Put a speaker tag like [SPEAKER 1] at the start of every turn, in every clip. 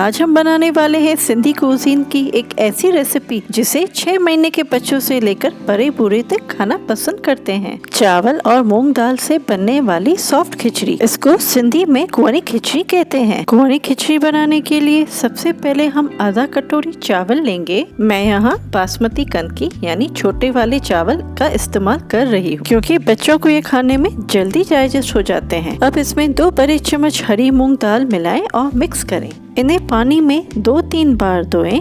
[SPEAKER 1] आज हम बनाने वाले हैं सिंधी कुजीन की एक ऐसी रेसिपी जिसे 6 महीने के बच्चों से लेकर बड़े बूढ़े तक खाना पसंद करते हैं। चावल और मूंग दाल से बनने वाली सॉफ्ट खिचड़ी, इसको सिंधी में कुंवारी खिचड़ी कहते हैं। कुंवारी खिचड़ी बनाने के लिए सबसे पहले हम आधा कटोरी चावल लेंगे। मैं यहाँ बासमती कंद की यानी छोटे वाले चावल का इस्तेमाल कर रही हूँ क्योंकि बच्चों को ये खाने में जल्दी डाइजेस्ट हो जाते हैं। अब इसमें 2 बड़े चम्मच हरी मूंग दाल मिलाएं और मिक्स करें। इन्हें पानी में 2-3 बार धोएं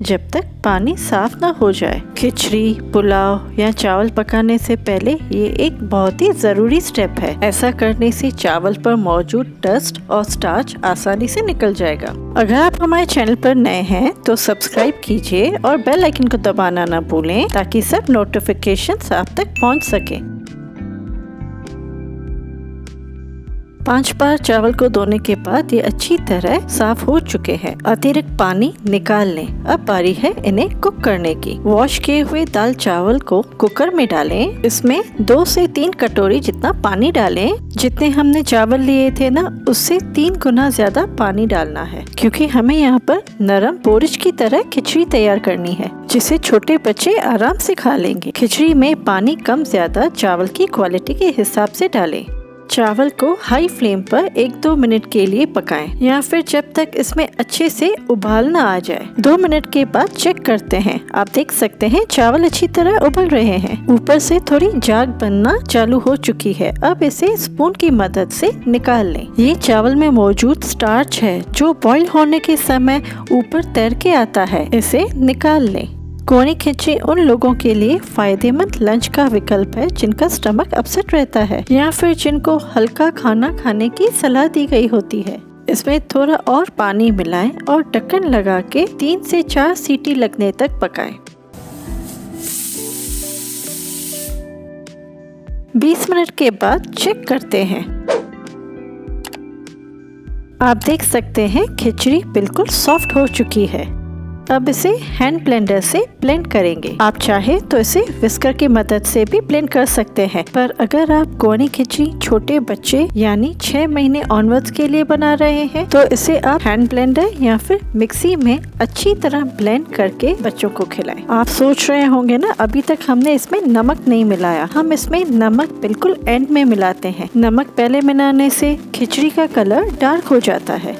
[SPEAKER 1] जब तक पानी साफ ना हो जाए। खिचड़ी, पुलाव या चावल पकाने से पहले ये एक बहुत ही जरूरी स्टेप है। ऐसा करने से चावल पर मौजूद डस्ट और स्टार्च आसानी से निकल जाएगा। अगर आप हमारे चैनल पर नए हैं तो सब्सक्राइब कीजिए और बेल आइकन को दबाना ना भूलें ताकि सब नोटिफिकेशंस आप तक पहुंच सके। 5 बार चावल को धोने के बाद ये अच्छी तरह साफ हो चुके हैं। अतिरिक्त पानी निकाल लें। अब बारी है इन्हें कुक करने की। वॉश किए हुए दाल चावल को कुकर में डालें। इसमें 2 से 3 कटोरी जितना पानी डालें। जितने हमने चावल लिए थे ना, उससे 3 गुना ज्यादा पानी डालना है क्योंकि हमें यहाँ पर नरम पोरिज की तरह खिचड़ी तैयार करनी है जिसे छोटे बच्चे आराम से खा लेंगे। खिचड़ी में पानी कम ज्यादा चावल की क्वालिटी के हिसाब से डालें। चावल को हाई फ्लेम पर 1-2 मिनट के लिए पकाएं या फिर जब तक इसमें अच्छे से उबाल ना आ जाए। 2 मिनट के बाद चेक करते हैं। आप देख सकते हैं चावल अच्छी तरह उबल रहे हैं। ऊपर से थोड़ी जाग बनना चालू हो चुकी है। अब इसे स्पून की मदद से निकाल लें। ये चावल में मौजूद स्टार्च है जो बॉईल होने के समय ऊपर तैर के आता है। इसे निकाल लें। कुंवारी खिचड़ी उन लोगों के लिए फायदेमंद लंच का विकल्प है जिनका स्टमक अपसेट रहता है या फिर जिनको हल्का खाना खाने की सलाह दी गई होती है। इसमें थोड़ा और पानी मिलाएं और ढक्कन लगा के 3 से 4 सीटी लगने तक पकाएं। 20 मिनट के बाद चेक करते हैं। आप देख सकते हैं खिचड़ी बिल्कुल सॉफ्ट हो चुकी है। अब इसे हैंड ब्लेंडर से ब्लेंड करेंगे। आप चाहे तो इसे विस्कर की मदद से भी ब्लेंड कर सकते हैं, पर अगर आप कुंवारी खिचड़ी छोटे बच्चे यानी 6 महीने ऑनवर्ड्स के लिए बना रहे हैं तो इसे आप हैंड ब्लेंडर या फिर मिक्सी में अच्छी तरह ब्लेंड करके बच्चों को खिलाएं। आप सोच रहे होंगे ना, अभी तक हमने इसमें नमक नहीं मिलाया। हम इसमें नमक बिल्कुल एंड में मिलाते हैं। नमक पहले मिलाने से खिचड़ी का कलर डार्क हो जाता है।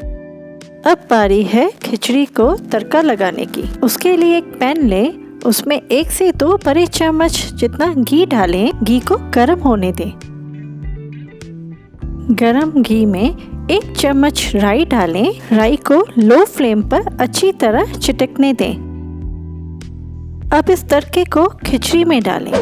[SPEAKER 1] अब बारी है खिचड़ी को तड़का लगाने की। उसके लिए एक पैन लें, उसमें 1 से 2 बड़े चम्मच जितना घी डालें। घी को गर्म होने दें। गरम घी में 1 चम्मच राई डालें। राई को लो फ्लेम पर अच्छी तरह चिटकने दें। अब इस तड़के को खिचड़ी में डालें।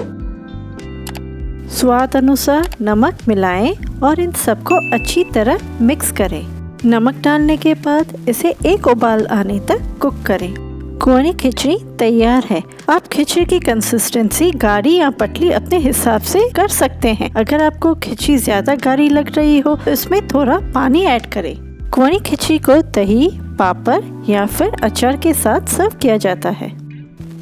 [SPEAKER 1] स्वाद अनुसार नमक मिलाएं और इन सबको अच्छी तरह मिक्स करें। नमक डालने के बाद इसे 1 उबाल आने तक कुक करें। कुंवारी खिचड़ी तैयार है। आप खिचड़ी की कंसिस्टेंसी गाढ़ी या पतली अपने हिसाब से कर सकते हैं। अगर आपको खिचड़ी ज्यादा गाढ़ी लग रही हो तो इसमें थोड़ा पानी ऐड करें। कुंवारी खिचड़ी को दही, पापड़ या फिर अचार के साथ सर्व किया जाता है।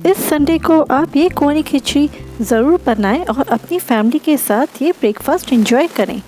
[SPEAKER 1] इस संडे को आप ये कुंवारी खिचड़ी जरूर बनाएं और अपनी फैमिली के साथ ये ब्रेकफास्ट एंजॉय करें।